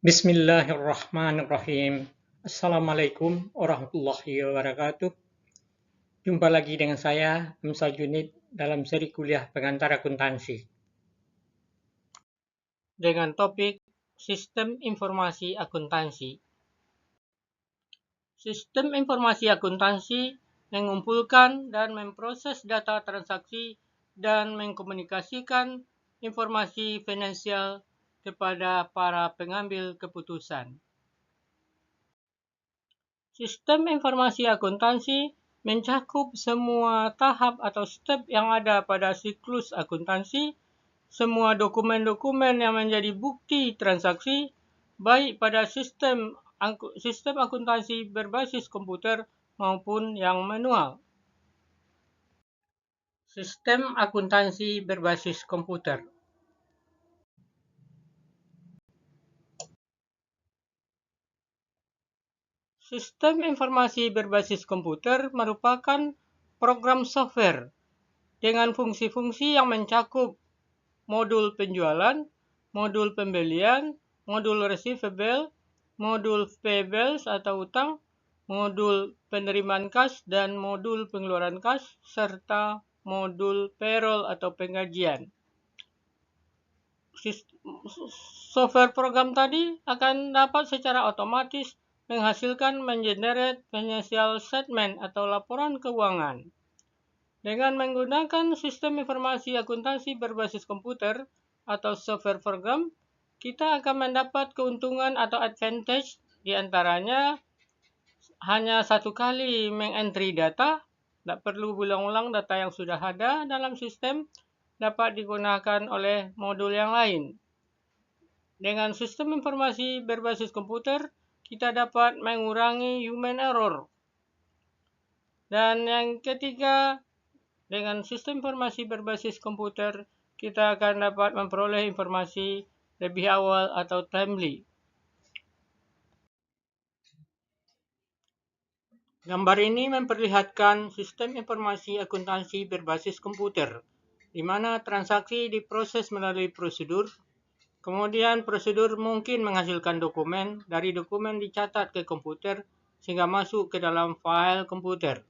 Bismillahirrahmanirrahim. Assalamualaikum warahmatullahi wabarakatuh. Jumpa lagi dengan saya, Hamzah Junid, dalam seri kuliah pengantar akuntansi. Dengan topik Sistem Informasi Akuntansi. Sistem informasi akuntansi mengumpulkan dan memproses data transaksi dan mengkomunikasikan informasi finansial kepada para pengambil keputusan. Sistem informasi akuntansi mencakup semua tahap atau step yang ada pada siklus akuntansi, semua dokumen-dokumen yang menjadi bukti transaksi, baik pada sistem akuntansi berbasis komputer maupun yang manual. Sistem akuntansi berbasis komputer. Sistem informasi berbasis komputer merupakan program software dengan fungsi-fungsi yang mencakup modul penjualan, modul pembelian, modul receivable, modul payables atau utang, modul penerimaan kas, dan modul pengeluaran kas, serta modul payroll atau penggajian. Software program tadi akan dapat secara otomatis menghasilkan mengenerate financial statement atau laporan keuangan. Dengan menggunakan sistem informasi akuntansi berbasis komputer atau software program, kita akan mendapat keuntungan atau advantage, diantaranya hanya satu kali mengentry data, tidak perlu ulang-ulang data yang sudah ada dalam sistem, dapat digunakan oleh modul yang lain. Dengan sistem informasi berbasis komputer, kita dapat mengurangi human error. Dan yang ketiga, dengan sistem informasi berbasis komputer, kita akan dapat memperoleh informasi lebih awal atau timely. Gambar ini memperlihatkan sistem informasi akuntansi berbasis komputer, di mana transaksi diproses melalui prosedur. Kemudian prosedur mungkin menghasilkan dokumen, dari dokumen dicatat ke komputer sehingga masuk ke dalam file komputer.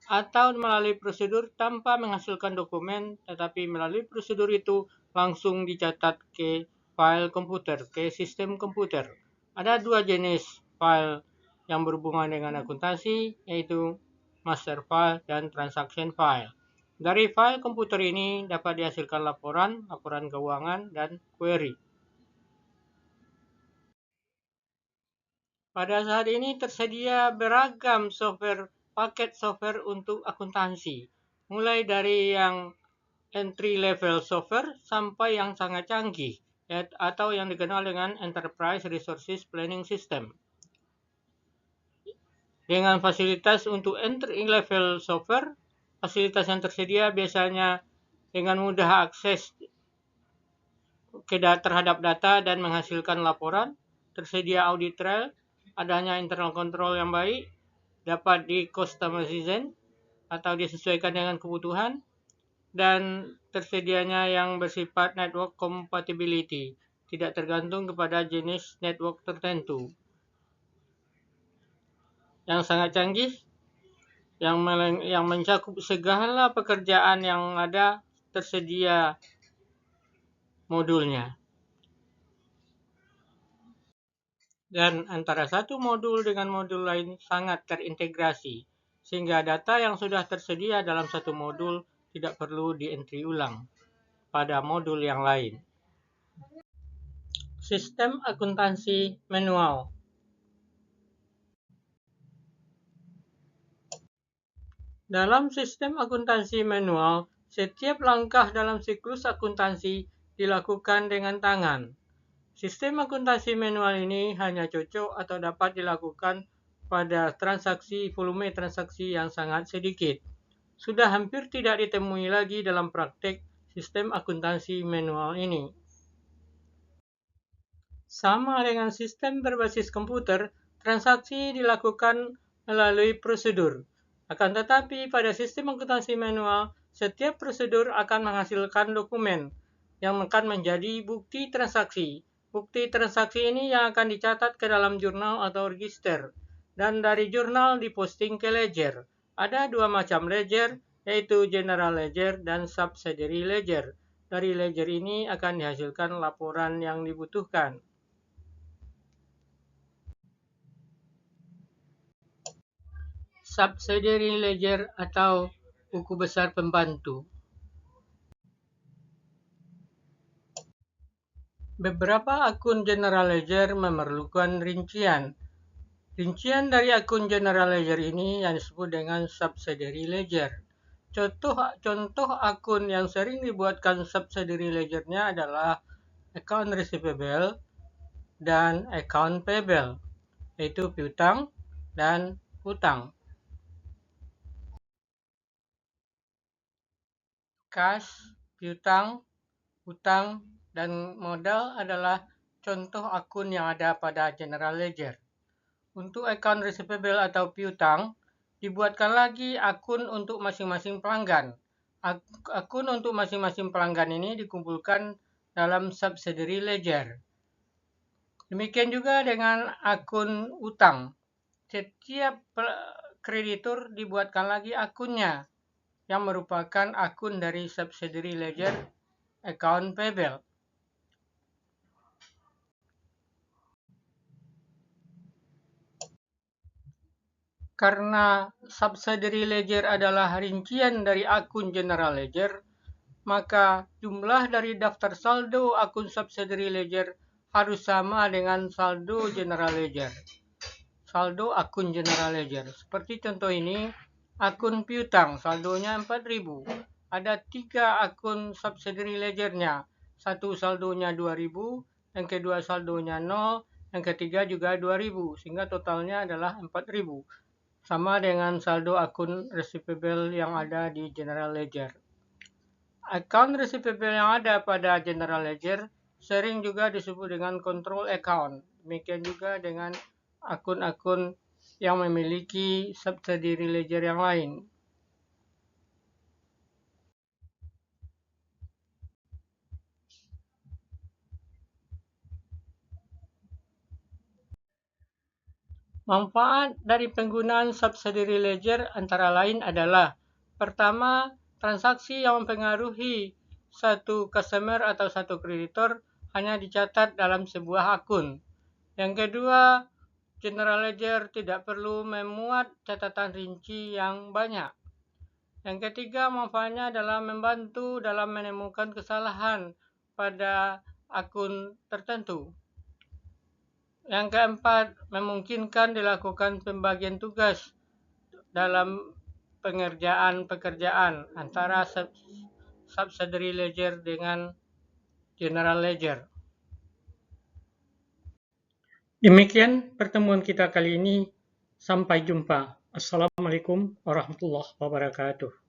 Atau melalui prosedur tanpa menghasilkan dokumen, tetapi melalui prosedur itu langsung dicatat ke file komputer, ke sistem komputer. Ada dua jenis file yang berhubungan dengan akuntansi, yaitu master file dan transaction file. Dari file komputer ini dapat dihasilkan laporan keuangan, dan query. Pada saat ini tersedia beragam paket software untuk akuntansi, mulai dari yang entry level software sampai yang sangat canggih, atau yang dikenal dengan Enterprise Resources Planning System. Dengan fasilitas untuk entry level software, fasilitas yang tersedia biasanya dengan mudah akses terhadap data dan menghasilkan laporan, tersedia audit trail, adanya internal control yang baik, dapat di-customization atau disesuaikan dengan kebutuhan, dan tersedianya yang bersifat network compatibility, tidak tergantung kepada jenis network tertentu. Yang sangat canggih, yang mencakup segala pekerjaan yang ada, tersedia modulnya. Dan antara satu modul dengan modul lain sangat terintegrasi, sehingga data yang sudah tersedia dalam satu modul tidak perlu di-entry ulang pada modul yang lain. Sistem akuntansi manual. Dalam sistem akuntansi manual, setiap langkah dalam siklus akuntansi dilakukan dengan tangan. Sistem akuntansi manual ini hanya cocok atau dapat dilakukan pada volume transaksi yang sangat sedikit. Sudah hampir tidak ditemui lagi dalam praktek sistem akuntansi manual ini. Sama dengan sistem berbasis komputer, transaksi dilakukan melalui prosedur. Akan tetapi pada sistem akuntansi manual, setiap prosedur akan menghasilkan dokumen yang akan menjadi bukti transaksi. Bukti transaksi ini yang akan dicatat ke dalam jurnal atau register, dan dari jurnal diposting ke ledger. Ada dua macam ledger, yaitu general ledger dan subsidiary ledger. Dari ledger ini akan dihasilkan laporan yang dibutuhkan. Subsidiary ledger atau buku besar pembantu. Beberapa akun general ledger memerlukan rincian. Rincian dari akun general ledger ini yang disebut dengan subsidiary ledger. Contoh akun yang sering dibuatkan subsidiary ledger-nya adalah account receivable dan account payable, yaitu piutang dan hutang. Kas, piutang, hutang, dan modal adalah contoh akun yang ada pada general ledger. Untuk account receivable atau piutang, dibuatkan lagi akun untuk masing-masing pelanggan. Akun untuk masing-masing pelanggan ini dikumpulkan dalam subsidiary ledger. Demikian juga dengan akun utang. Setiap kreditur dibuatkan lagi akunnya, yang merupakan akun dari subsidiary ledger account payable. Karena subsidiary ledger adalah rincian dari akun general ledger, maka jumlah dari daftar saldo akun subsidiary ledger harus sama dengan saldo general ledger. Saldo akun general ledger. Seperti contoh ini, akun piutang saldonya 4.000. Ada 3 akun subsidiary ledgernya. Satu saldonya 2.000, yang kedua saldonya 0, yang ketiga juga 2.000, sehingga totalnya adalah 4.000. Sama dengan saldo akun receivable yang ada di general ledger. Account receivable yang ada pada general ledger sering juga disebut dengan control account. Demikian juga dengan akun-akun yang memiliki subsidiary ledger yang lain. Manfaat dari penggunaan subsidiary ledger antara lain adalah: pertama, transaksi yang mempengaruhi satu customer atau satu kreditor hanya dicatat dalam sebuah akun. Yang kedua, general ledger tidak perlu memuat catatan rinci yang banyak. Yang ketiga, manfaatnya adalah membantu dalam menemukan kesalahan pada akun tertentu. Yang keempat, memungkinkan dilakukan pembagian tugas dalam pengerjaan pekerjaan antara subsidiary ledger dengan general ledger. Demikian pertemuan kita kali ini. Sampai jumpa. Assalamualaikum warahmatullahi wabarakatuh.